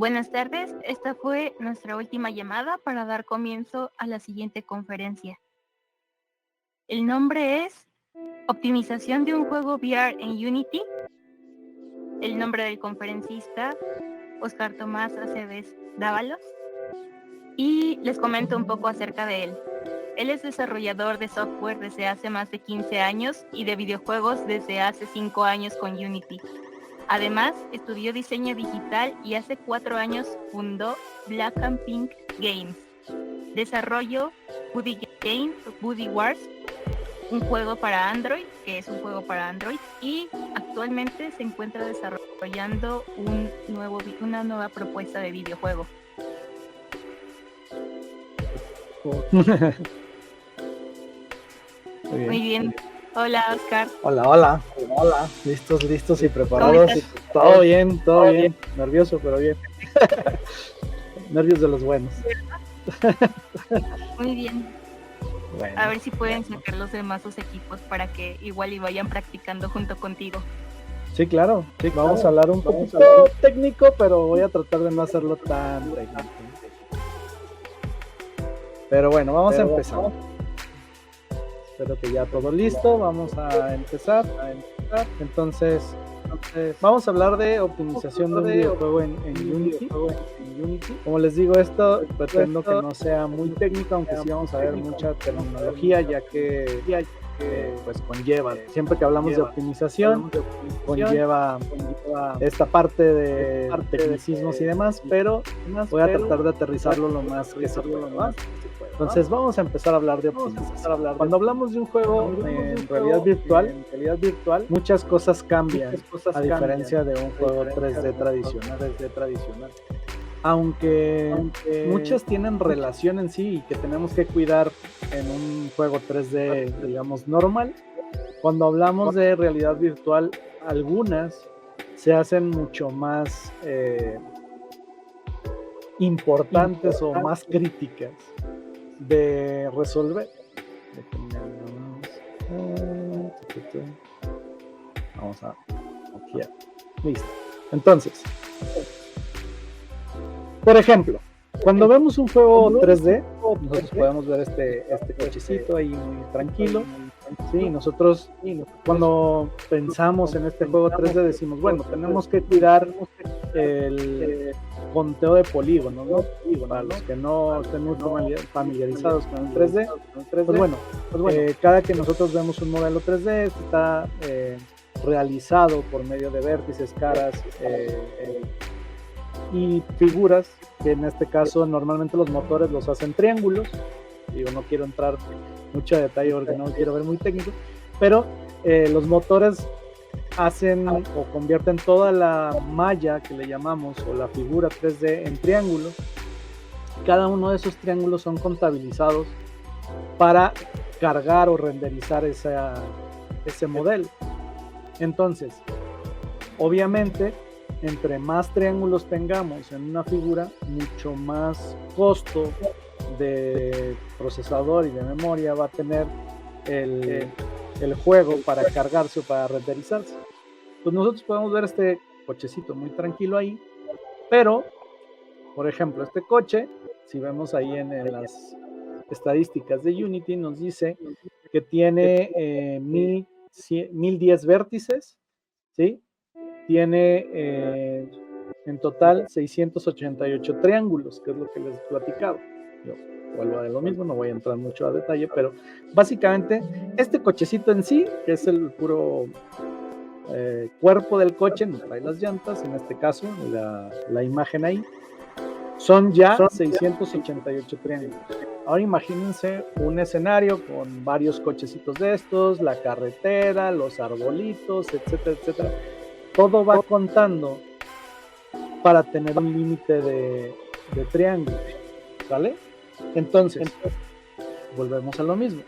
Buenas tardes, esta fue nuestra última llamada para dar comienzo a la siguiente conferencia. El nombre es Optimización de un juego VR en Unity. El nombre del conferencista, Oscar Tomás Aceves Dávalos. Y les comento un poco acerca de él. Él es desarrollador de software desde hace más de 15 años y de videojuegos desde hace 5 años con Unity. Además, estudió diseño digital y hace 4 años fundó Black and Pink Games. Desarrollo Buddy Wars, un juego para Android, y actualmente se encuentra desarrollando una nueva propuesta de videojuego. Muy bien. Hola, Oscar. Hola. Listos y preparados. Todo bien. Nervioso, pero bien. Nervios de los buenos. Muy bien. Bueno, a ver si pueden sacar los demás sus equipos para que igual y vayan practicando junto contigo. Sí, claro. Vamos a hablar un poquito técnico, pero voy a tratar de no hacerlo tan técnico. Pero bueno, vamos a empezar. Espero que ya todo listo, vamos a empezar. Entonces, vamos a hablar de optimización de un videojuego en Unity. Como les digo, esto pretendo que no sea muy técnico, aunque sí vamos a ver mucha terminología, ya que pues conlleva, siempre que hablamos de optimización, conlleva esta parte de tecnicismos y demás, pero voy a tratar de aterrizarlo lo más que se pueda. Entonces vamos a empezar a hablar de optimización. Cuando hablamos de un juego en realidad virtual, muchas cosas cambian, a diferencia de un juego 3D tradicional. Aunque muchas tienen relación en sí y que tenemos que cuidar en un juego 3D, digamos, normal, cuando hablamos de realidad virtual, algunas se hacen mucho más importantes o más críticas de resolver. Vamos a aquí. Listo. Entonces, por ejemplo, cuando vemos un juego 3D, nosotros podemos ver este cochecito ahí muy tranquilo. Sí, nosotros cuando pensamos en este juego 3D decimos, bueno, tenemos que cuidar el conteo de polígonos, ¿no? Para los que no estén muy familiarizados con el 3D, pues bueno, cada que nosotros vemos un modelo 3D, está realizado por medio de vértices, caras y figuras, que en este caso normalmente los motores los hacen triángulos. Digo, no quiero entrar mucho a detalle porque no quiero ver muy técnico, pero los motores hacen o convierten toda la malla que le llamamos o la figura 3D en triángulos. Cada uno de esos triángulos son contabilizados para cargar o renderizar ese modelo. Entonces, obviamente, entre más triángulos tengamos en una figura, mucho más costo de procesador y de memoria va a tener el juego para cargarse o para renderizarse. Pues nosotros podemos ver este cochecito muy tranquilo ahí, pero, por ejemplo, este coche, si vemos ahí en las estadísticas de Unity, nos dice que tiene 1010 vértices, ¿sí? Tiene en total 688 triángulos, que es lo que les he platicado. Yo vuelvo a lo mismo, no voy a entrar mucho a detalle, pero básicamente este cochecito en sí, que es el puro cuerpo del coche, no trae las llantas, en este caso la imagen ahí, son ya 688 triángulos. Ahora imagínense un escenario con varios cochecitos de estos, la carretera, los arbolitos, etcétera. Todo va contando para tener un límite de triángulos, ¿vale? Entonces, volvemos a lo mismo.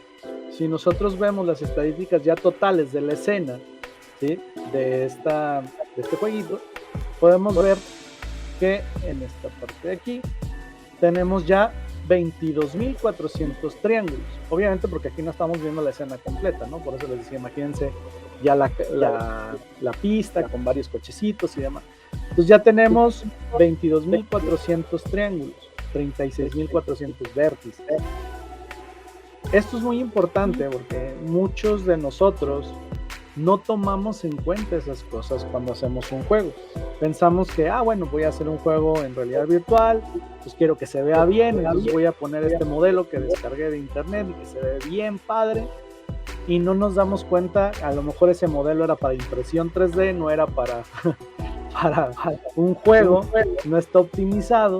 Si nosotros vemos las estadísticas ya totales de la escena, ¿sí? de este jueguito, podemos ver que en esta parte de aquí tenemos ya 22.400 triángulos. Obviamente porque aquí no estamos viendo la escena completa, ¿no? Por eso les decía, imagínense ya la pista con varios cochecitos y demás. Entonces ya tenemos 22.400 triángulos, 36.400 vértices. Esto es muy importante porque muchos de nosotros no tomamos en cuenta esas cosas cuando hacemos un juego. Pensamos que, bueno, voy a hacer un juego en realidad virtual, pues quiero que se vea bien, entonces voy a poner este modelo que descargué de internet y que se ve bien padre, y no nos damos cuenta, a lo mejor ese modelo era para impresión 3D, no era para un juego, no está optimizado,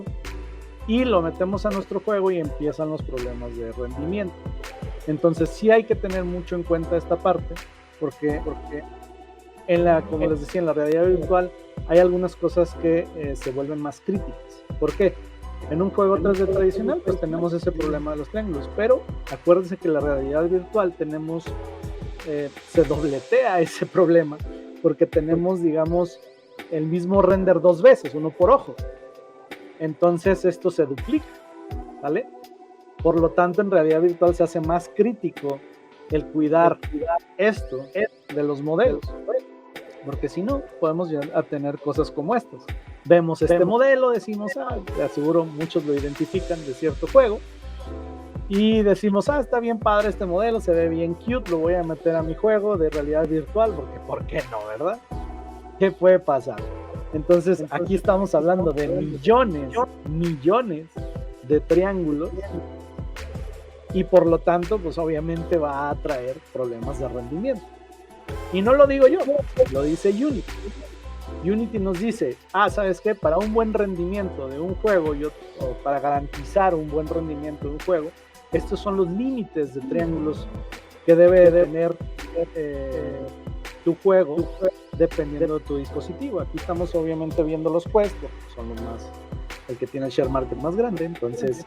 y lo metemos a nuestro juego y empiezan los problemas de rendimiento. Entonces sí hay que tener mucho en cuenta esta parte, porque como les decía, en la realidad virtual hay algunas cosas que se vuelven más críticas. ¿Por qué? En un juego 3D tradicional pues tenemos ese problema de los triángulos, pero acuérdense que en la realidad virtual tenemos, se dobletea ese problema, porque tenemos, digamos, el mismo render dos veces, uno por ojo. Entonces esto se duplica, ¿vale? Por lo tanto, en realidad virtual se hace más crítico el cuidar esto de los modelos, porque si no, podemos llegar a tener cosas como estas. Vemos este modelo, decimos, te aseguro muchos lo identifican de cierto juego, y decimos, está bien padre este modelo, se ve bien cute, lo voy a meter a mi juego de realidad virtual, porque ¿por qué no, verdad? ¿Qué puede pasar? Entonces, aquí estamos hablando de millones de triángulos, y por lo tanto, pues obviamente va a traer problemas de rendimiento. Y no lo digo yo, lo dice Unity. Unity nos dice, ¿sabes qué? Para un buen rendimiento de un juego, o para garantizar un buen rendimiento de un juego, estos son los límites de triángulos que debe tener tu juego, dependiendo de tu dispositivo. Aquí estamos obviamente viendo los Quest, porque son los más, el que tiene el share market más grande. Entonces,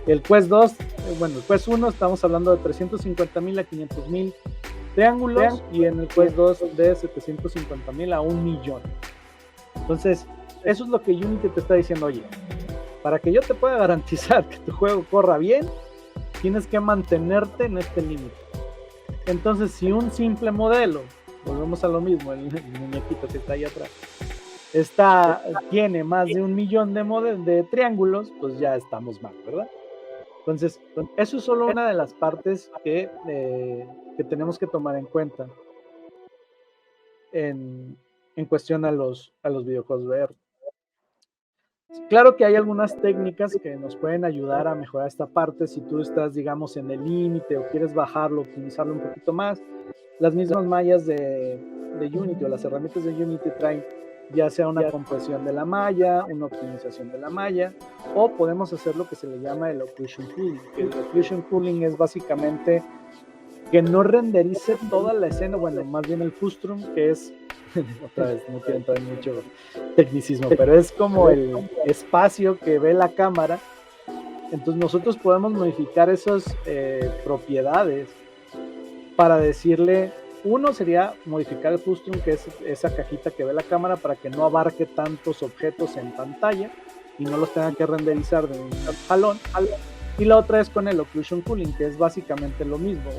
el Quest 2, el Quest 1 estamos hablando de 350,000 a 500,000 triángulos, y en el Quest 2 de 750,000 a 1,000,000. Entonces, eso es lo que Unity te está diciendo. Oye, para que yo te pueda garantizar que tu juego corra bien, tienes que mantenerte en este límite. Entonces, si un simple modelo, volvemos a lo mismo, el muñequito que está ahí atrás, tiene más de 1,000,000 de triángulos, pues ya estamos mal, ¿verdad? Entonces, eso es solo una de las partes que tenemos que tomar en cuenta en cuestión a los videojuegos VR. Claro que hay algunas técnicas que nos pueden ayudar a mejorar esta parte. Si tú estás, digamos, en el límite o quieres bajarlo, optimizarlo un poquito más, las mismas mallas de Unity o las herramientas de Unity traen ya sea una compresión de la malla, una optimización de la malla, o podemos hacer lo que se le llama el occlusion cooling. El occlusion cooling es básicamente que no renderice toda la escena, bueno, más bien el frustum, que es, otra vez, no quiero entrar en mucho tecnicismo, pero es como el espacio que ve la cámara. Entonces nosotros podemos modificar esas propiedades para decirle, uno sería modificar el frustum, que es esa cajita que ve la cámara, para que no abarque tantos objetos en pantalla y no los tengan que renderizar de un jalón. Y la otra es con el occlusion cooling, que es básicamente lo mismo,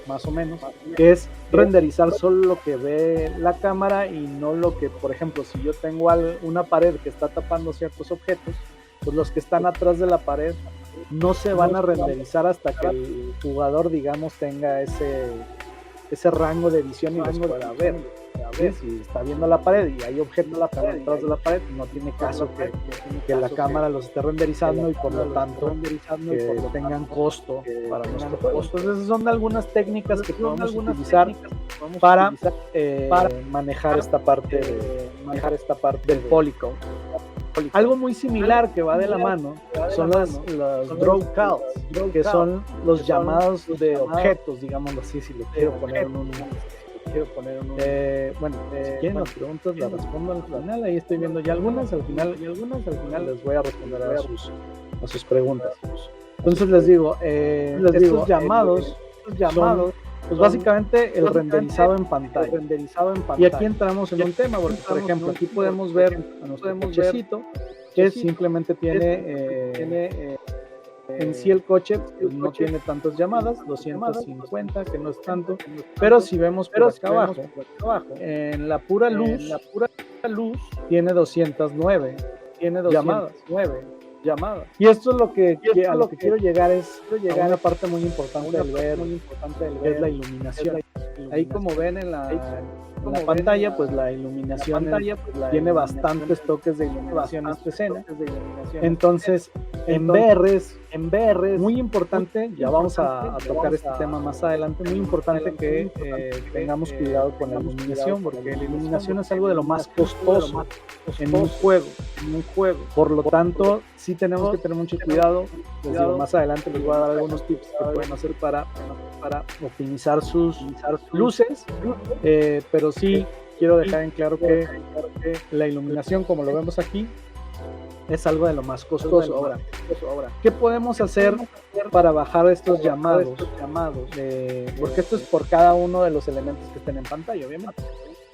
más o menos, que es renderizar solo lo que ve la cámara y no lo que, por ejemplo, si yo tengo una pared que está tapando ciertos objetos, pues los que están atrás de la pared no se van a renderizar hasta que el jugador, digamos, tenga ese rango de visión y los pueda ver. Si está viendo la pared y hay objetos detrás de la pared, no tiene caso que la cámara los esté renderizando y por lo tanto que tengan costo para nuestro juego. Entonces esas son algunas técnicas que podemos utilizar para manejar esta parte del polygon. Algo muy similar que va de la mano son los draw calls, que son los llamados de objetos, digámoslo así, si lo quiero poner en un... si quieren las preguntas las respondo al final. Ahí estoy viendo ya algunas, al final les voy a responder a sus preguntas. Entonces les digo, estos llamados son, pues básicamente el renderizado en pantalla. Y aquí entramos en un tema, porque por ejemplo aquí podemos ver a nuestro cochecito, que simplemente tiene En sí el coche pues, no tiene tantas llamadas, 250, que no es tanto, pero si vemos por acá abajo, en la pura luz tiene 209 llamadas. Y esto es lo que a lo que quiero llegar es a una parte muy importante del ver, que es la iluminación. Ahí como ven en la pantalla, pues la iluminación tiene bastantes toques de iluminación en esta escena. Entonces, en VR es muy importante, ya vamos a tocar este tema más adelante, muy importante que tengamos cuidado con la iluminación, porque la iluminación es algo de lo más costoso en un juego. Por lo tanto, sí tenemos que tener mucho cuidado. Les digo, más adelante les voy a dar algunos tips que pueden hacer para optimizar sus luces, pero sí quiero dejar en claro que la iluminación, como lo vemos aquí, es algo de lo más costoso. Ahora, ¿qué podemos hacer para bajar estos llamados? Porque esto es por cada uno de los elementos que estén en pantalla, obviamente.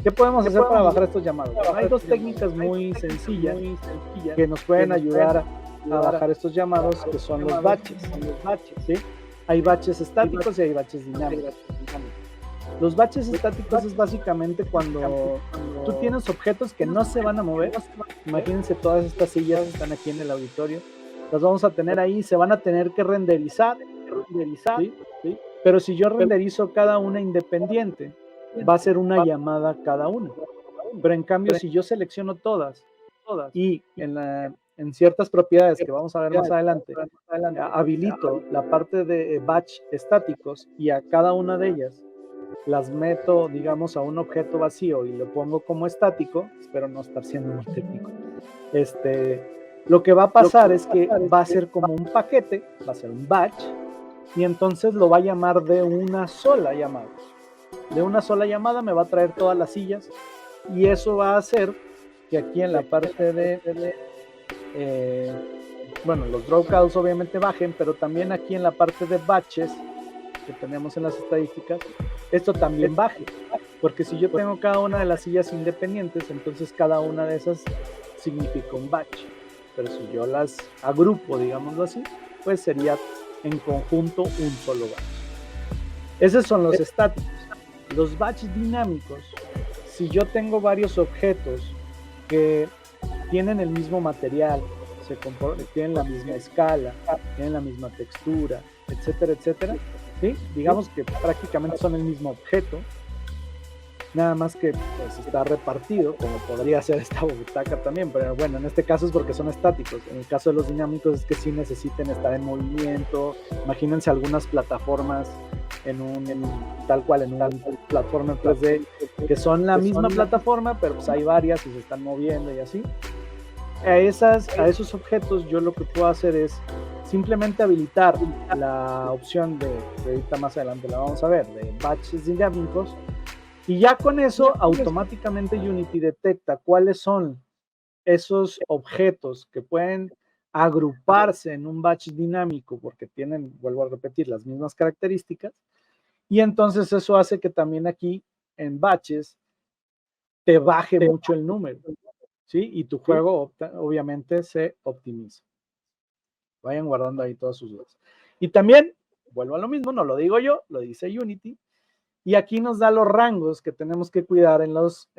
¿Qué podemos hacer para bajar estos llamados? Bueno, hay dos técnicas muy sencillas que nos pueden ayudar a bajar estos llamados, que son los batches. ¿Sí? Hay batches estáticos y hay batches dinámicos. Los batches estáticos es básicamente cuando tú tienes objetos que no se van a mover. Imagínense todas estas sillas que están aquí en el auditorio. Las vamos a tener ahí, se van a tener que renderizar. ¿Sí? Pero si yo renderizo cada una independiente, va a ser una llamada cada una. Pero en cambio, si yo selecciono todas y en ciertas propiedades que vamos a ver más adelante, habilito la parte de batch estáticos y a cada una de ellas las meto, digamos, a un objeto vacío y lo pongo como estático. Espero no estar siendo muy técnico. Lo que va a pasar es que va a ser como un paquete, va a ser un batch, y entonces lo va a llamar de una sola llamada. De una sola llamada me va a traer todas las sillas, y eso va a hacer que aquí en la parte de los draw calls obviamente bajen, pero también aquí en la parte de batches que tenemos en las estadísticas, esto también baje, porque si yo tengo cada una de las sillas independientes, entonces cada una de esas significa un batch, pero si yo las agrupo, digámoslo así, pues sería en conjunto un solo batch. Esos son los estáticos. Los batches dinámicos, si yo tengo varios objetos que tienen el mismo material, tienen la misma escala, tienen la misma textura, etcétera, etcétera, ¿sí? Digamos que prácticamente son el mismo objeto, nada más que pues, está repartido, como podría ser esta butaca también, pero bueno, en este caso es porque son estáticos. En el caso de los dinámicos es que sí necesiten estar en movimiento. Imagínense algunas plataformas en tal cual en una plataforma en 3D que son la misma plataforma, pero pues hay varias y se están moviendo y así. A esos objetos yo lo que puedo hacer es simplemente habilitar la opción de ahorita más adelante la vamos a ver, de batches dinámicos, y ya con eso automáticamente Unity detecta cuáles son esos objetos que pueden agruparse en un batch dinámico porque tienen, vuelvo a repetir, las mismas características, y entonces eso hace que también aquí en batches te baje mucho el número, ¿sí? Y tu juego obviamente se optimiza. Vayan guardando ahí todas sus dudas. Y también, vuelvo a lo mismo, no lo digo yo, lo dice Unity, y aquí nos da los rangos que tenemos que cuidar en los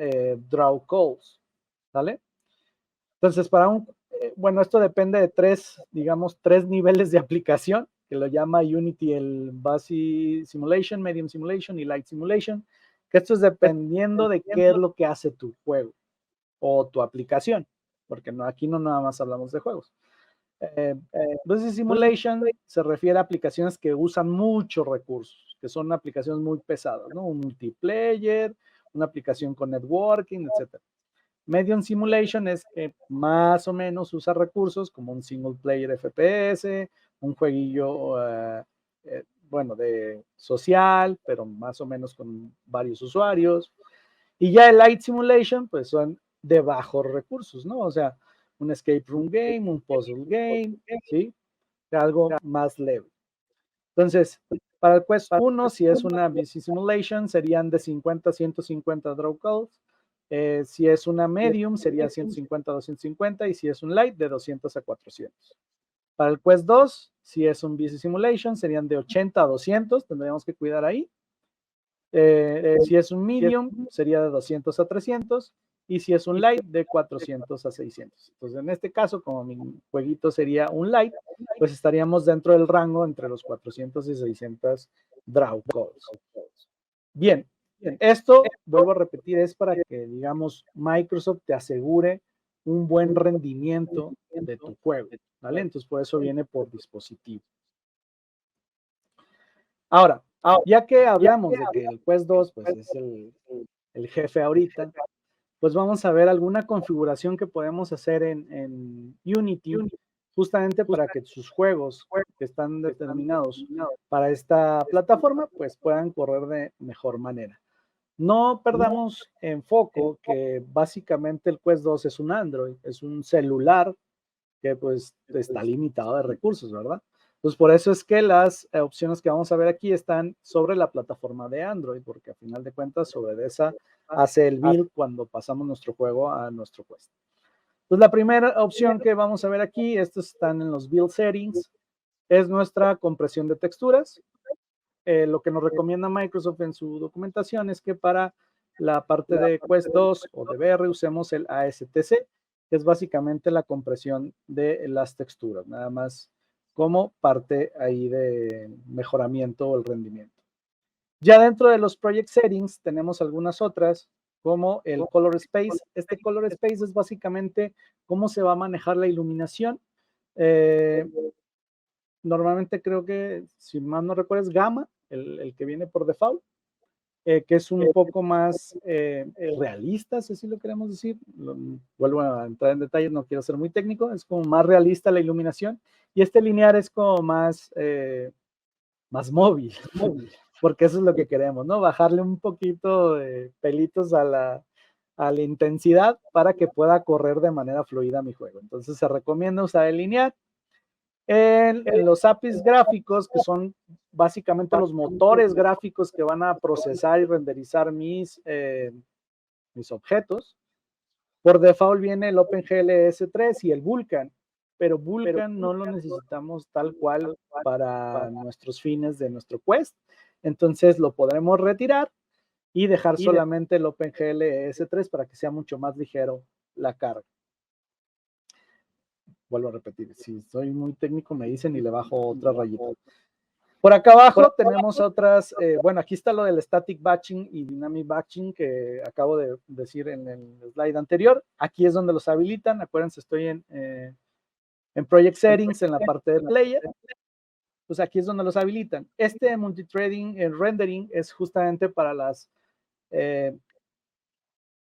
draw calls, ¿vale? Entonces, esto depende de tres niveles de aplicación, que lo llama Unity el Basic Simulation, Medium Simulation y Light Simulation, que esto es dependiendo de qué es lo que hace tu juego o tu aplicación, porque aquí no nada más hablamos de juegos. Basic Simulation se refiere a aplicaciones que usan muchos recursos, que son aplicaciones muy pesadas, ¿no? Un multiplayer, una aplicación con networking, etc. Medium Simulation es que más o menos usa recursos como un single player FPS, un jueguillo, de social, pero más o menos con varios usuarios. Y ya el Light Simulation, pues son de bajos recursos, ¿no? O sea, un escape room game, un puzzle game, ¿sí? Algo más leve. Entonces, para el Quest 1, si es una BC Simulation, serían de 50 a 150 draw calls. Si es una medium, sería 150 a 250, y si es un light, de 200 a 400. Para el Quest 2, si es un Busy Simulation, serían de 80 a 200, tendríamos que cuidar ahí. Si es un Medium, sería de 200 a 300. Y si es un Light, de 400 a 600. Entonces, en este caso, como mi jueguito sería un Light, pues estaríamos dentro del rango entre los 400 y 600 draw calls. Bien, esto, vuelvo a repetir, es para que, digamos, Microsoft te asegure un buen rendimiento de tu juego, ¿vale? Entonces, por eso viene por dispositivo. Ahora, ya que hablamos de que el Quest 2, pues, es el jefe ahorita, pues vamos a ver alguna configuración que podemos hacer en Unity, justamente para que sus juegos que están determinados para esta plataforma, pues puedan correr de mejor manera. No perdamos en foco que básicamente el Quest 2 es un Android, es un celular que pues está limitado de recursos, ¿verdad? Pues por eso es que las opciones que vamos a ver aquí están sobre la plataforma de Android, porque a final de cuentas sobre esa hace el build cuando pasamos nuestro juego a nuestro Quest. Pues la primera opción que vamos a ver aquí, estos están en los build settings, es nuestra compresión de texturas. Lo que nos recomienda Microsoft en su documentación es que para la parte de Quest 2 o de VR usemos el ASTC, que es básicamente la compresión de las texturas, nada más como parte ahí de mejoramiento o el rendimiento. Ya dentro de los Project Settings tenemos algunas otras, como el Color Space. Este Color Space es básicamente cómo se va a manejar la iluminación. Normalmente creo que, si mal no recuerdo, es Gamma, el que viene por default, que es un poco más realista, si así lo queremos decir. Vuelvo a entrar en detalles, no quiero ser muy técnico, es como más realista la iluminación. Y este linear es como más móvil, porque eso es lo que queremos, ¿no? Bajarle un poquito de pelitos a la intensidad para que pueda correr de manera fluida mi juego. Entonces se recomienda usar el linear. En los APIs gráficos, que son básicamente los motores gráficos que van a procesar y renderizar mis objetos, por default viene el OpenGL-S3 y el Vulkan, pero Vulkan no lo necesitamos tal cual para nuestros fines de nuestro Quest, entonces lo podremos retirar y dejar solamente el OpenGL-S3 para que sea mucho más ligero la carga. Vuelvo a repetir, si soy muy técnico me dicen y le bajo otra rayita. Por acá abajo tenemos otras, bueno, aquí está lo del static batching y dynamic batching que acabo de decir en el slide anterior. Aquí es donde los habilitan. Acuérdense, estoy en Project Settings, en la parte de Player. Pues aquí es donde los habilitan. Este multithreading rendering es justamente para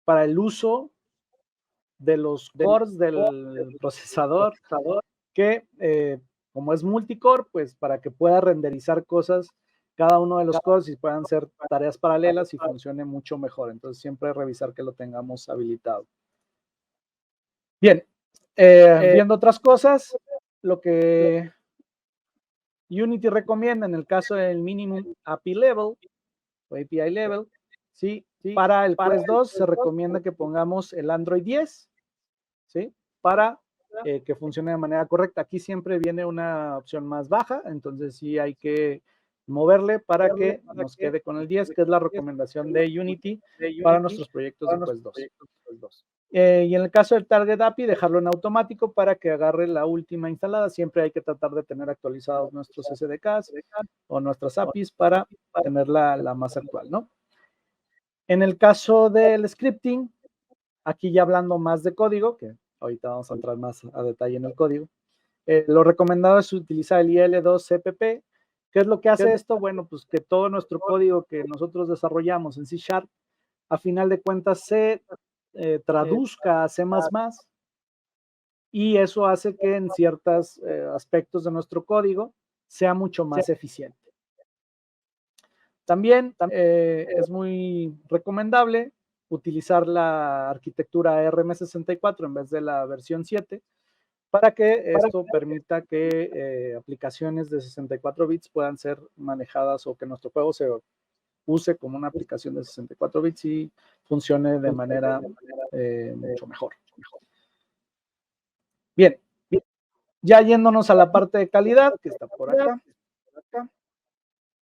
para el uso de los cores del procesador, que como es multicore, pues para que pueda renderizar cosas, cada uno de los cores y puedan ser tareas paralelas y funcione mucho mejor. Entonces siempre revisar que lo tengamos habilitado. Bien, viendo otras cosas, lo que Unity recomienda en el caso del minimum API level o API level, ¿sí? Para el Quest 2 se recomienda que pongamos el Android 10, ¿sí? Para que funcione de manera correcta. Aquí siempre viene una opción más baja, entonces sí hay que moverle para que nos quede con el 10, que es la recomendación de Unity para nuestros proyectos de Quest 2. Y en el caso del Target API, dejarlo en automático para que agarre la última instalada. Siempre hay que tratar de tener actualizados nuestros SDKs o nuestras APIs para tenerla la más actual, ¿no? En el caso del scripting, aquí ya hablando más de código, que ahorita vamos a entrar más a detalle en el código, lo recomendado es utilizar el IL2CPP. ¿Qué es lo que hace esto? Bueno, pues que todo nuestro código que nosotros desarrollamos en C#, a final de cuentas se traduzca a C++, y eso hace que en ciertos aspectos de nuestro código sea mucho más eficiente. También es muy recomendable utilizar la arquitectura ARM64 en vez de la versión 7 para que esto permita que aplicaciones de 64 bits puedan ser manejadas o que nuestro juego se use como una aplicación de 64 bits y funcione de manera mucho mejor. Bien, Ya yéndonos a la parte de calidad, que está por acá,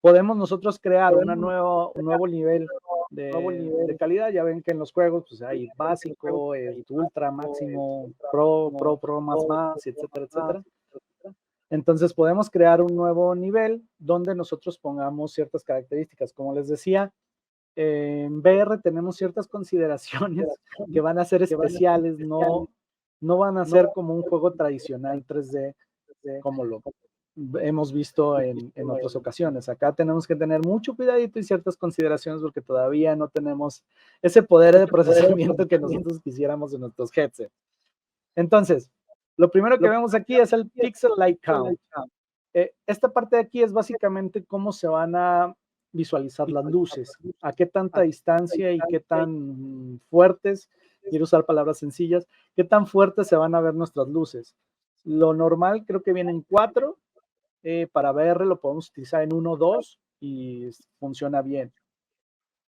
podemos nosotros crear un nuevo nivel de calidad. Ya ven que en los juegos pues hay básico, ultra, máximo, pro, más, etcétera, etcétera. Entonces podemos crear un nuevo nivel donde nosotros pongamos ciertas características. Como les decía, en VR tenemos ciertas consideraciones que van a ser especiales, no van a ser como un juego tradicional 3D como lo hemos visto en otras ocasiones. Acá tenemos que tener mucho cuidadito y ciertas consideraciones porque todavía no tenemos ese poder de procesamiento que nosotros quisiéramos en nuestros headsets. Entonces, lo primero que vemos aquí es el Pixel Light Count. Esta parte de aquí es básicamente cómo se van a visualizar las luces, a qué tanta distancia y qué tan fuertes, quiero usar palabras sencillas, qué tan fuertes se van a ver nuestras luces. Lo normal creo que vienen 4, para VR lo podemos utilizar en 1 o 2 y funciona bien.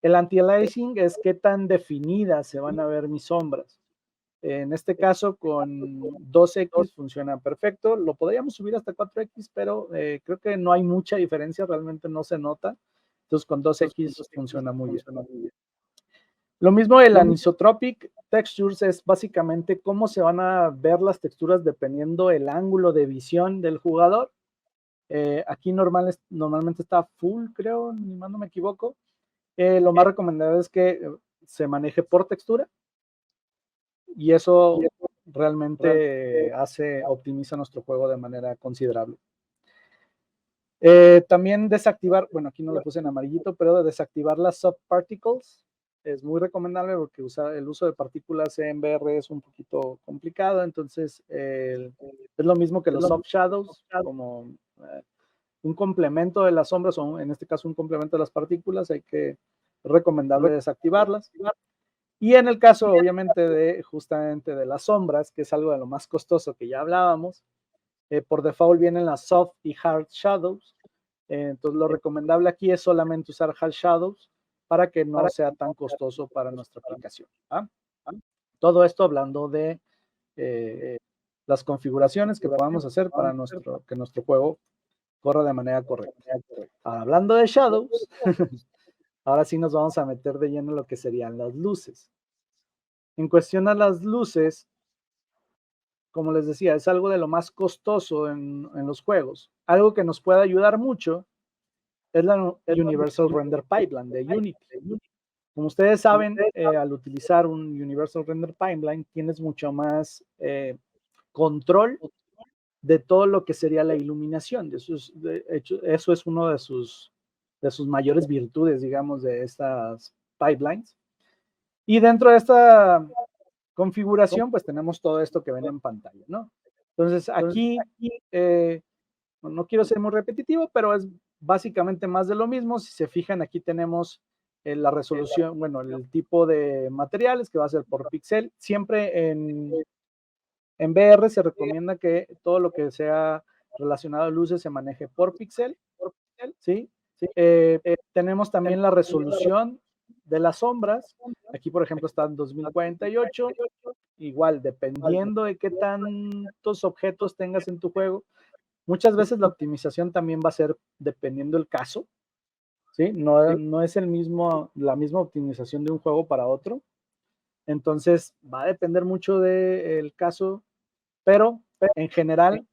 El anti-aliasing es qué tan definidas se van a ver mis sombras. En este caso, con 2X funciona perfecto. Lo podríamos subir hasta 4X, pero creo que no hay mucha diferencia, realmente no se nota. Entonces, con 2X funciona muy bien. Lo mismo el anisotropic textures es básicamente cómo se van a ver las texturas dependiendo el ángulo de visión del jugador. Aquí normalmente está full, creo, ni más no me equivoco. Lo más recomendable es que se maneje por textura. Y eso realmente optimiza nuestro juego de manera considerable. También desactivar, bueno, aquí no lo puse en amarillito, pero desactivar las soft particles es muy recomendable porque el uso de partículas en VR es un poquito complicado. Entonces, es lo mismo que los soft shadows, como un complemento de las sombras, o en este caso un complemento de las partículas. Hay que recomendable desactivarlas. Y en el caso, obviamente, justamente de las sombras, que es algo de lo más costoso que ya hablábamos, por default vienen las soft y hard shadows. Entonces, lo recomendable aquí es solamente usar hard shadows para que no sea tan costoso para nuestra aplicación. Todo esto hablando de las configuraciones que podamos hacer para que nuestro juego corra de manera correcta. Hablando de shadows, ahora sí nos vamos a meter de lleno en lo que serían las luces. En cuestión a las luces, como les decía, es algo de lo más costoso en los juegos. Algo que nos puede ayudar mucho es la Universal Render Pipeline de Unity. Como ustedes saben, al utilizar un Universal Render Pipeline, tienes mucho más control de todo lo que sería la iluminación. Eso es uno de sus mayores virtudes, digamos, de estas pipelines. Y dentro de esta configuración, pues tenemos todo esto que ven en pantalla, ¿no? Entonces, aquí, no quiero ser muy repetitivo, pero es básicamente más de lo mismo. Si se fijan, aquí tenemos la resolución, bueno, el tipo de materiales que va a ser por píxel. Siempre en VR se recomienda que todo lo que sea relacionado a luces se maneje por píxel, ¿sí? Tenemos también la resolución de las sombras. Aquí, por ejemplo, está en 2048. Igual, dependiendo de qué tantos objetos tengas en tu juego, muchas veces la optimización también va a ser dependiendo del caso, ¿sí? No es la misma optimización de un juego para otro. Entonces, va a depender mucho del caso, pero en general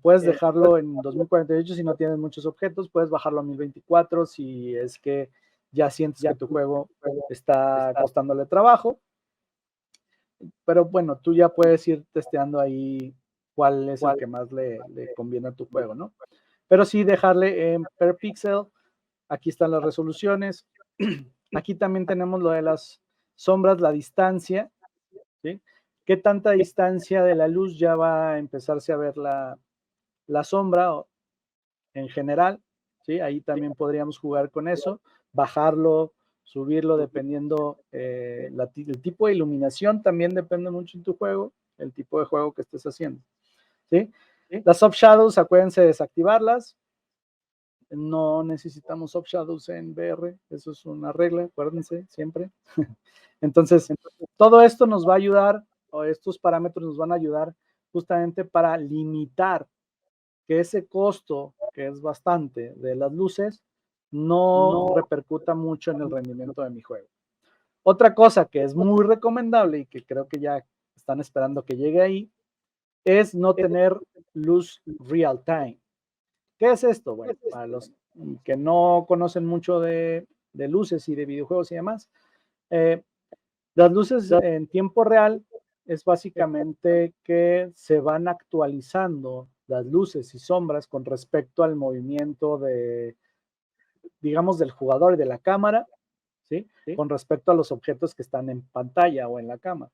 puedes dejarlo en 2048 si no tienes muchos objetos, puedes bajarlo a 1024 si es que ya sientes que tu juego está costándole trabajo. Pero bueno, tú ya puedes ir testeando ahí cuál es el que más le conviene a tu juego, ¿no? Pero sí dejarle en per pixel. Aquí están las resoluciones. Aquí también tenemos lo de las sombras, la distancia, ¿sí? ¿Qué tanta distancia de la luz ya va a empezarse a ver la sombra en general? ¿Sí? Ahí también podríamos jugar con eso, bajarlo, subirlo dependiendo el tipo de iluminación también depende mucho en tu juego, el tipo de juego que estés haciendo. ¿Sí? Las soft shadows, acuérdense de desactivarlas. No necesitamos soft shadows en VR, eso es una regla, acuérdense siempre. Entonces, todo esto nos va a ayudar, o estos parámetros nos van a ayudar justamente para limitar que ese costo, que es bastante, de las luces, no repercuta mucho en el rendimiento de mi juego. Otra cosa que es muy recomendable y que creo que ya están esperando que llegue ahí, es no tener luz real time. ¿Qué es esto? Bueno, para los que no conocen mucho de luces y de videojuegos y demás, las luces en tiempo real es básicamente que se van actualizando las luces y sombras con respecto al movimiento de, digamos, del jugador y de la cámara, ¿sí? Con respecto a los objetos que están en pantalla o en la cámara.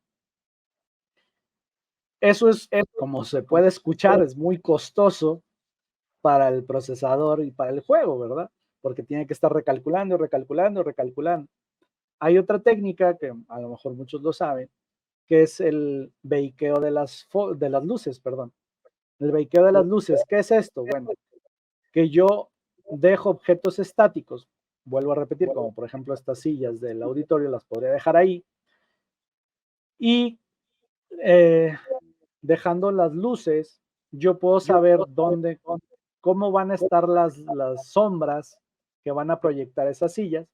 Eso es, como se puede escuchar, es muy costoso para el procesador y para el juego, ¿verdad? Porque tiene que estar recalculando, recalculando, recalculando. Hay otra técnica que a lo mejor muchos lo saben, que es el bakeo de las luces, perdón. El bakeo de las luces, ¿qué es esto? Bueno, que yo dejo objetos estáticos, vuelvo a repetir, como por ejemplo estas sillas del auditorio, las podría dejar ahí, y dejando las luces, yo puedo saber dónde, cómo van a estar las sombras que van a proyectar esas sillas.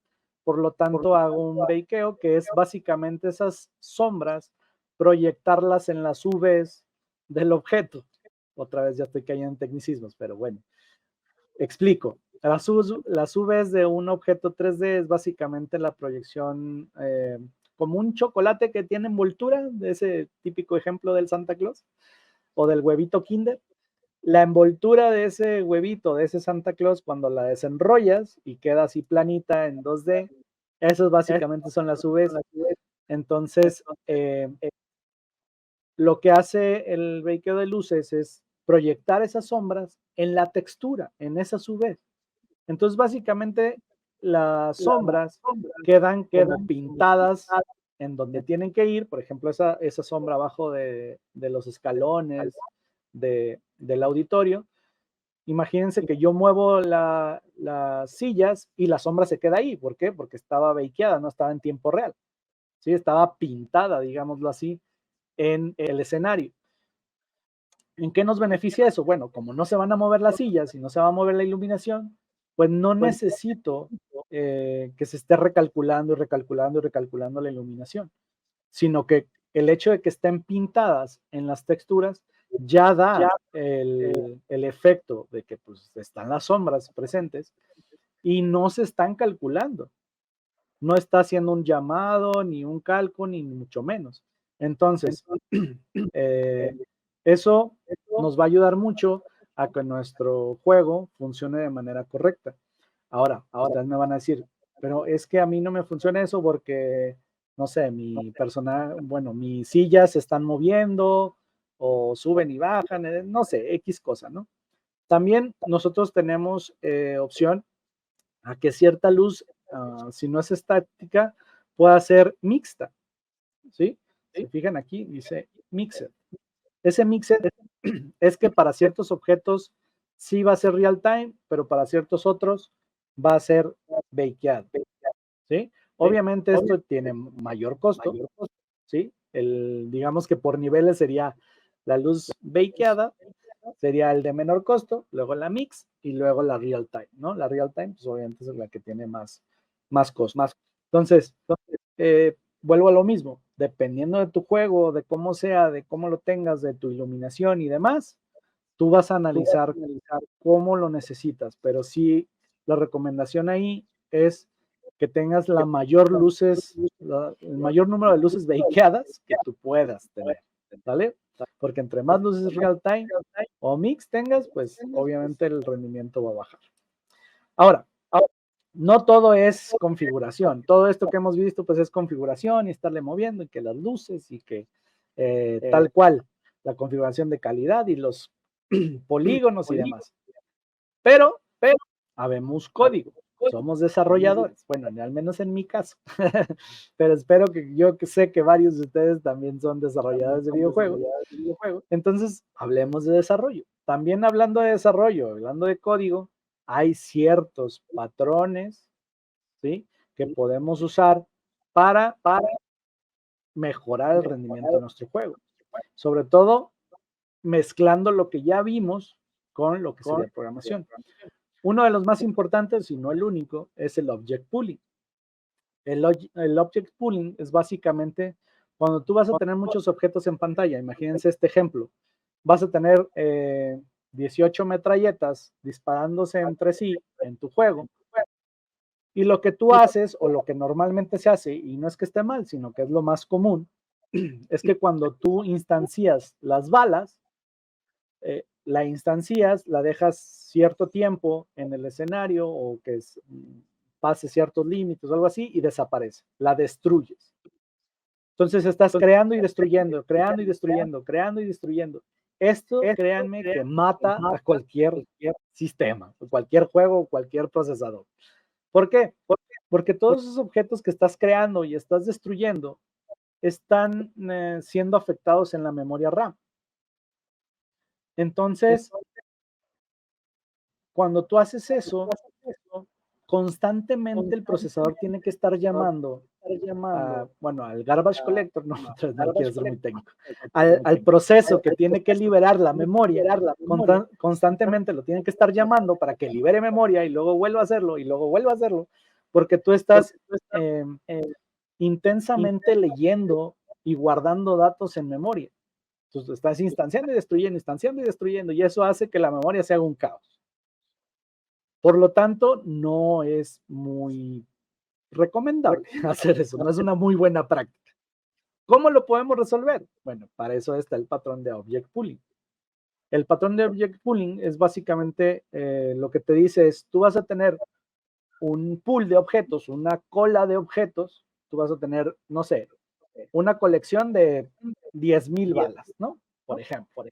Por lo tanto, hago un bakeo que es básicamente esas sombras, proyectarlas en las UVs del objeto. Otra vez ya estoy cayendo en tecnicismos, pero bueno. Explico. Las UVs de un objeto 3D es básicamente la proyección como un chocolate que tiene envoltura, de ese típico ejemplo del Santa Claus o del huevito Kinder. La envoltura de ese huevito, de ese Santa Claus, cuando la desenrollas y queda así planita en 2D, esos básicamente son las UVs. Entonces, lo que hace el bakeo de luces es proyectar esas sombras en la textura, en esas UVs. Entonces, básicamente, las sombras quedan como pintadas en donde tienen que ir. Por ejemplo, esa sombra abajo de los escalones del auditorio. Imagínense que yo muevo las sillas y la sombra se queda ahí. ¿Por qué? Porque estaba bakeada, no estaba en tiempo real. ¿Sí? Estaba pintada, digámoslo así, en el escenario. ¿En qué nos beneficia eso? Bueno, como no se van a mover las sillas y no se va a mover la iluminación, pues no necesito que se esté recalculando y recalculando y recalculando la iluminación, sino que el hecho de que estén pintadas en las texturas ya da el efecto de que pues están las sombras presentes y no se están calculando. No está haciendo un llamado, ni un cálculo, ni mucho menos. Entonces, eso nos va a ayudar mucho a que nuestro juego funcione de manera correcta. Ahora, ustedes me van a decir, pero es que a mí no me funciona eso porque, no sé, mis sillas se están moviendo o suben y bajan, no sé, X cosa, ¿no? También nosotros tenemos opción a que cierta luz, si no es estática, pueda ser mixta, ¿sí? Se fijan aquí, dice mixed. Ese mixed es que para ciertos objetos sí va a ser real time, pero para ciertos otros va a ser bakeado, ¿sí? Obviamente esto tiene mayor costo, ¿sí? Digamos que por niveles sería la luz bakeada, sería el de menor costo, luego la mix y luego la real time, ¿no? La real time, pues obviamente es la que tiene más costo. Entonces, vuelvo a lo mismo, dependiendo de tu juego, de cómo sea, de cómo lo tengas, de tu iluminación y demás, tú vas a analizar cómo lo necesitas, pero sí, la recomendación ahí es que tengas el mayor número de luces bakeadas que tú puedas tener, ¿vale? Porque entre más luces real time o mix tengas, pues obviamente el rendimiento va a bajar. Ahora, no todo es configuración. Todo esto que hemos visto, pues es configuración y estarle moviendo y que las luces y que tal cual, la configuración de calidad y los polígonos y demás. Pero habemos código. Somos desarrolladores. Bueno, al menos en mi caso. Pero espero yo sé que varios de ustedes también son desarrolladores de videojuegos. Entonces, hablemos de desarrollo. También hablando de desarrollo, hablando de código, hay ciertos patrones, ¿sí? Que podemos usar para mejorar el rendimiento de nuestro juego. Sobre todo mezclando lo que ya vimos con lo que sería programación. Uno de los más importantes, y no el único, es el object pooling. El object pooling es básicamente cuando tú vas a tener muchos objetos en pantalla. Imagínense este ejemplo. Vas a tener 18 metralletas disparándose entre sí en tu juego. Y lo que tú haces, o lo que normalmente se hace, y no es que esté mal, sino que es lo más común, es que cuando tú instancias las balas, la instancias, la dejas cierto tiempo en el escenario o que pase ciertos límites o algo así y desaparece, la destruyes. Entonces estás creando y destruyendo, creando y destruyendo, creando y destruyendo. Esto, créanme, que mata a cualquier sistema, cualquier juego, cualquier procesador. ¿Por qué? Porque todos esos objetos que estás creando y estás destruyendo están siendo afectados en la memoria RAM. Entonces, cuando tú haces eso, constantemente el procesador tiene que estar llamando al garbage collector, no quiero ser muy técnico, al proceso que tiene que liberar la memoria, constantemente lo tiene que estar llamando para que libere memoria y luego vuelva a hacerlo y luego vuelva a hacerlo, porque tú estás intensamente leyendo y guardando datos en memoria. Entonces estás instanciando y destruyendo, y eso hace que la memoria se haga un caos. Por lo tanto, no es muy recomendable hacer eso, no es una muy buena práctica. ¿Cómo lo podemos resolver? Bueno, para eso está el patrón de object pooling. El patrón de object pooling es básicamente lo que te dice es, tú vas a tener un pool de objetos, una cola de objetos, tú vas a tener, no sé, una colección de 10,000 balas, ¿no? Por ejemplo.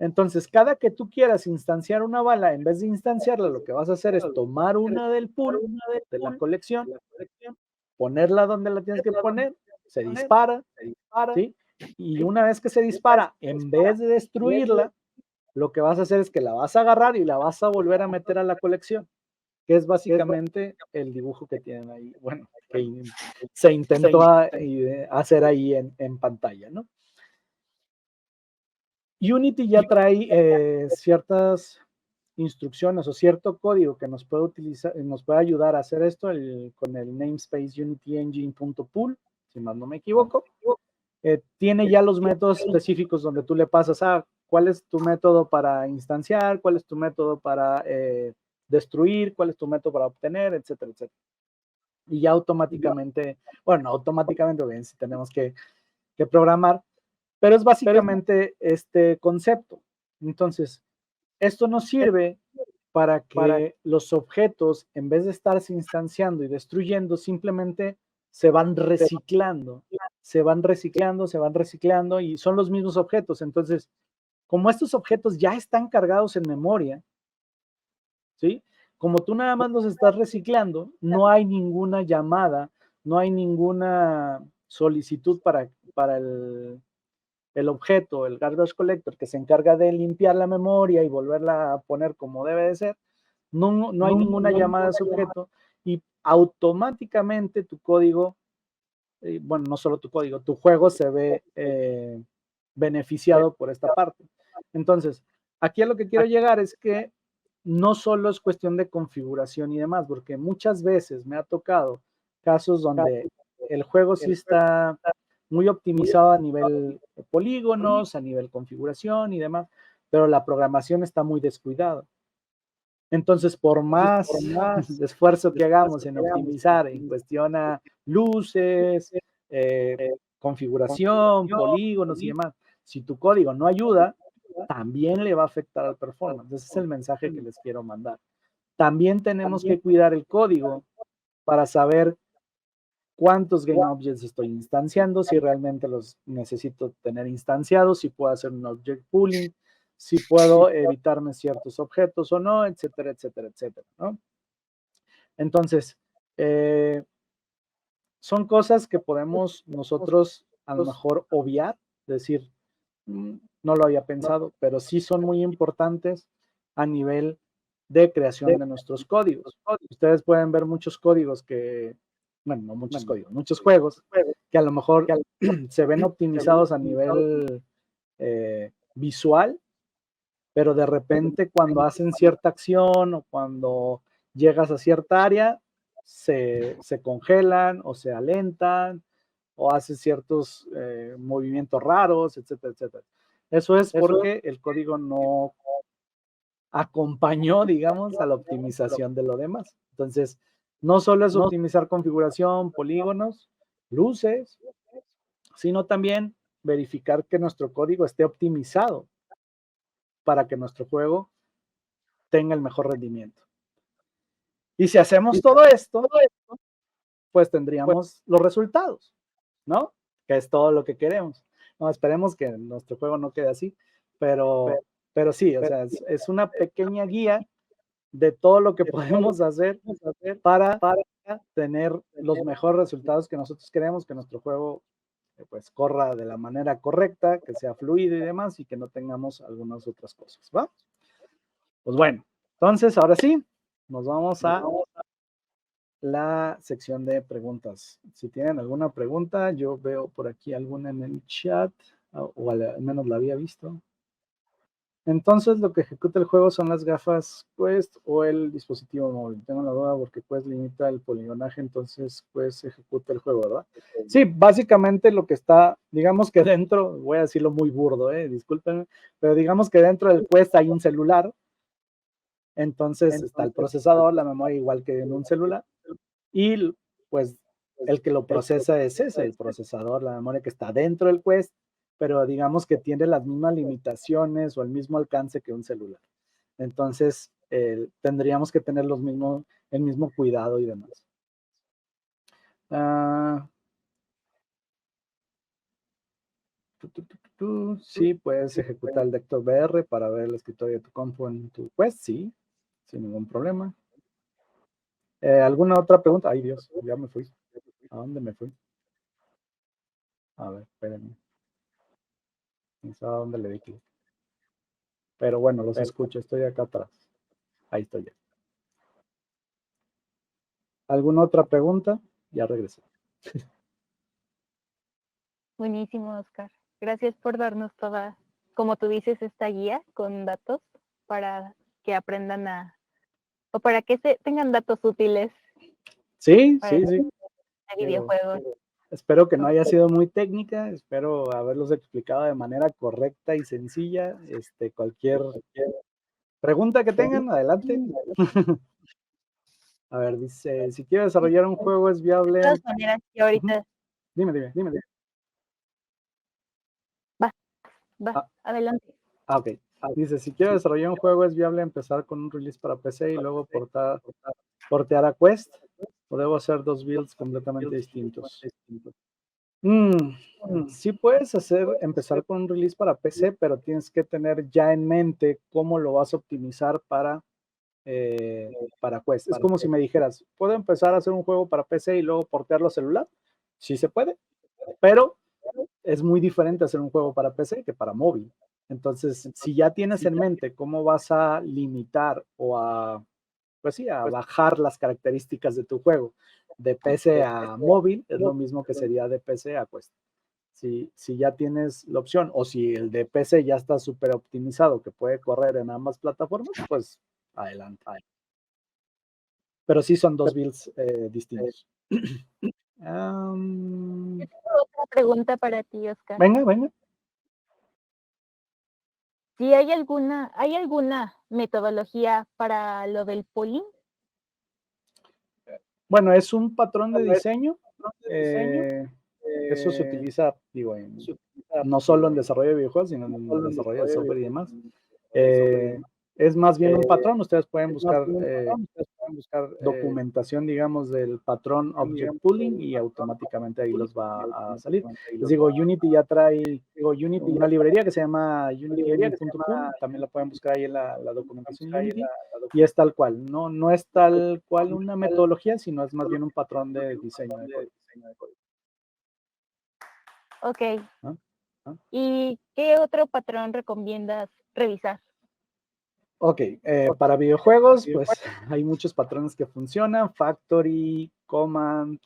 Entonces, cada que tú quieras instanciar una bala, en vez de instanciarla, lo que vas a hacer es tomar una del pool, de la colección, ponerla donde la tienes que poner, se dispara, ¿sí? Y una vez que se dispara, en vez de destruirla, lo que vas a hacer es que la vas a agarrar y la vas a volver a meter a la colección, que es básicamente el dibujo que tienen ahí, bueno, que se intentó hacer ahí en pantalla, ¿no? Unity ya trae ciertas instrucciones o cierto código que nos puede utilizar, nos puede ayudar a hacer esto con el namespace unityengine.pool, si más no me equivoco. Tiene ya los métodos específicos donde tú le pasas a cuál es tu método para instanciar, cuál es tu método para destruir, cuál es tu método para obtener, etcétera, etcétera. Y ya automáticamente, bueno, no automáticamente, bien, si tenemos que programar, pero es básicamente este concepto. Entonces, esto nos sirve para que los objetos, en vez de estarse instanciando y destruyendo, simplemente se van reciclando, y son los mismos objetos. Entonces, como estos objetos ya están cargados en memoria, ¿sí? Como tú nada más los estás reciclando, no hay ninguna llamada, no hay ninguna solicitud para el objeto, el garbage collector, que se encarga de limpiar la memoria y volverla a poner como debe de ser. No hay ninguna llamada a ese objeto y automáticamente tu código, bueno, no solo tu código, tu juego se ve beneficiado por esta parte. Entonces, aquí a lo que quiero llegar es que no solo es cuestión de configuración y demás, porque muchas veces me ha tocado casos donde el juego sí está muy optimizado a nivel polígonos, a nivel configuración y demás, pero la programación está muy descuidada. Entonces, por más esfuerzo que hagamos en optimizar en cuestión a luces, configuración, polígonos y demás, si tu código no ayuda, también le va a afectar al performance. Ese es el mensaje que les quiero mandar. También tenemos que cuidar el código para saber cuántos GameObjects estoy instanciando, si realmente los necesito tener instanciados, si puedo hacer un object pooling, si puedo evitarme ciertos objetos o no, etcétera, etcétera, etcétera, ¿no? Entonces, son cosas que podemos nosotros a lo mejor obviar, decir, no lo había pensado, pero sí son muy importantes a nivel de creación de nuestros códigos. Ustedes pueden ver muchos códigos que, bueno, no muchos códigos, muchos juegos que a lo mejor se ven optimizados a nivel visual, pero de repente cuando hacen cierta acción o cuando llegas a cierta área, se congelan o se alentan o hace ciertos movimientos raros, etcétera, etcétera. Eso es porque el código no acompañó, digamos, a la optimización de lo demás. Entonces, no solo es optimizar configuración, polígonos, luces, sino también verificar que nuestro código esté optimizado para que nuestro juego tenga el mejor rendimiento. Y si hacemos todo esto, pues tendríamos los resultados, ¿no? Que es todo lo que queremos. No, esperemos que nuestro juego no quede así, pero sí, o sea, es una pequeña guía de todo lo que podemos hacer para tener los mejores resultados que nosotros queremos, que nuestro juego pues corra de la manera correcta, que sea fluido y demás, y que no tengamos algunas otras cosas, ¿va? Pues bueno, entonces ahora sí, nos vamos a la sección de preguntas. Si tienen alguna pregunta, yo veo por aquí alguna en el chat, o al menos la había visto. Entonces, lo que ejecuta el juego son las gafas Quest o el dispositivo móvil. Tengo la duda porque Quest limita el poligonaje, entonces Quest ejecuta el juego, ¿verdad? Sí, básicamente lo que está, digamos que dentro, voy a decirlo muy burdo, discúlpenme, pero digamos que dentro del Quest hay un celular. Entonces está el procesador, la memoria igual que en un celular, y pues el que lo procesa es ese, el procesador, la memoria que está dentro del Quest, pero digamos que tiene las mismas limitaciones o el mismo alcance que un celular. Entonces tendríamos que tener el mismo cuidado y demás. Sí, puedes ejecutar el Vector VR para ver el escritorio de tu compu en tu Quest, sí, sin ningún problema. ¿Alguna otra pregunta? Ay, Dios, ya me fui. ¿A dónde me fui? A ver, espérenme. No sé a dónde le di clic. Pero bueno, los escucho, estoy acá atrás. Ahí estoy ya. ¿Alguna otra pregunta? Ya regresé. Buenísimo, Oscar. Gracias por darnos toda, como tú dices, esta guía con datos para que aprendan o para que tengan datos útiles. Sí, sí, sí. Videojuegos. Espero que no haya sido muy técnica, espero haberlos explicado de manera correcta y sencilla. Cualquier pregunta que tengan, adelante. A ver, dice, si quiero desarrollar un juego es viable. De todas maneras, yo ahorita. Dime. Va, adelante. Ok. Dice, si quiero desarrollar un juego es viable empezar con un release para PC y luego portear a Quest, o debo hacer dos builds completamente distintos. Sí puedes empezar con un release para PC, pero tienes que tener ya en mente cómo lo vas a optimizar para Quest. Es como si me dijeras, ¿puedo empezar a hacer un juego para PC y luego portearlo a celular? Sí se puede, pero es muy diferente hacer un juego para PC que para móvil. Entonces, si ya tienes en mente cómo vas a limitar o a bajar las características de tu juego de PC a móvil, es lo mismo que sería de PC a Quest. Si ya tienes la opción, o si el de PC ya está súper optimizado, que puede correr en ambas plataformas, pues adelante. Pero sí son dos builds distintos. Yo tengo otra pregunta para ti, Oscar. Venga. ¿Sí hay alguna metodología para lo del polling? Bueno, es un patrón de diseño. Eso se utiliza, no solo en desarrollo de videojuegos, sino en desarrollo de software y demás. Es más bien un patrón. Ustedes pueden buscar documentación, digamos, del patrón Object Pooling y automáticamente ahí los va a salir. Les digo, Unity ya trae una librería que se llama unityengine.pool. También la pueden buscar ahí en la documentación de Unity. Y es tal cual. No es tal cual una metodología, sino es más bien un patrón de diseño de código. Ok. ¿Y qué otro patrón recomiendas revisar? Ok, para videojuegos, pues hay muchos patrones que funcionan. Factory, Command,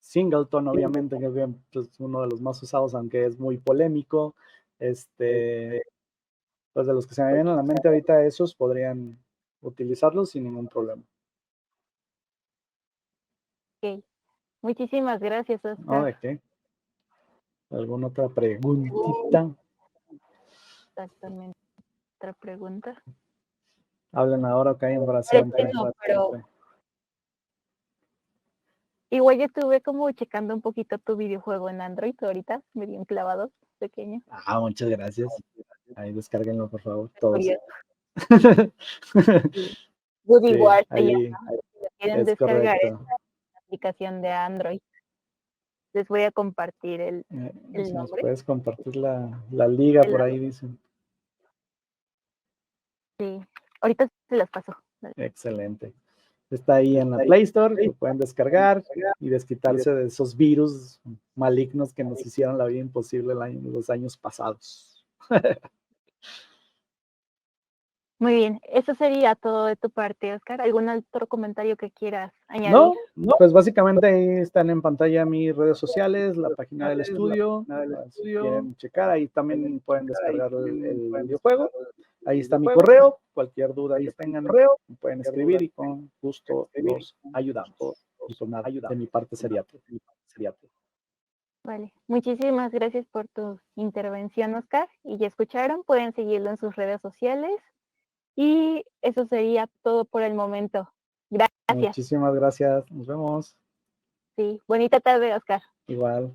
Singleton, obviamente, que es uno de los más usados, aunque es muy polémico. Pues de los que se me vienen a la mente ahorita, esos podrían utilizarlos sin ningún problema. Ok. Muchísimas gracias, ¿No? Oscar. ¿De qué? ¿Alguna otra preguntita? Exactamente. Otra pregunta. Hablen ahora o callen para siempre. No, pero igual yo estuve como checando un poquito tu videojuego en Android ahorita, medio enclavado, pequeño. Muchas gracias. Ahí descárguenlo, por favor, todos. Woody Sí, Wars se ahí llama. Si lo quieren es descargar es correcto. la aplicación de Android. Les voy a compartir el Si nos nombre. puedes compartir la liga por ahí, dicen. Sí, ahorita se las paso. Excelente. Está ahí en la Play Store, lo pueden descargar y desquitarse de esos virus malignos que nos hicieron la vida imposible los años pasados. Muy bien, eso sería todo de tu parte, Oscar. ¿Algún otro comentario que quieras añadir? No, pues básicamente ahí están en pantalla mis redes sociales, la página del estudio, si quieren checar, ahí también pueden descargar el videojuego. Ahí está mi correo, cualquier duda que tengan, me pueden escribir y con gusto los ayudamos. Y pues nada, de mi parte sería todo. Vale, muchísimas gracias por tu intervención, Oscar. Y ya escucharon, pueden seguirlo en sus redes sociales. Y eso sería todo por el momento. Gracias. Muchísimas gracias, nos vemos. Sí, bonita tarde, Oscar. Igual.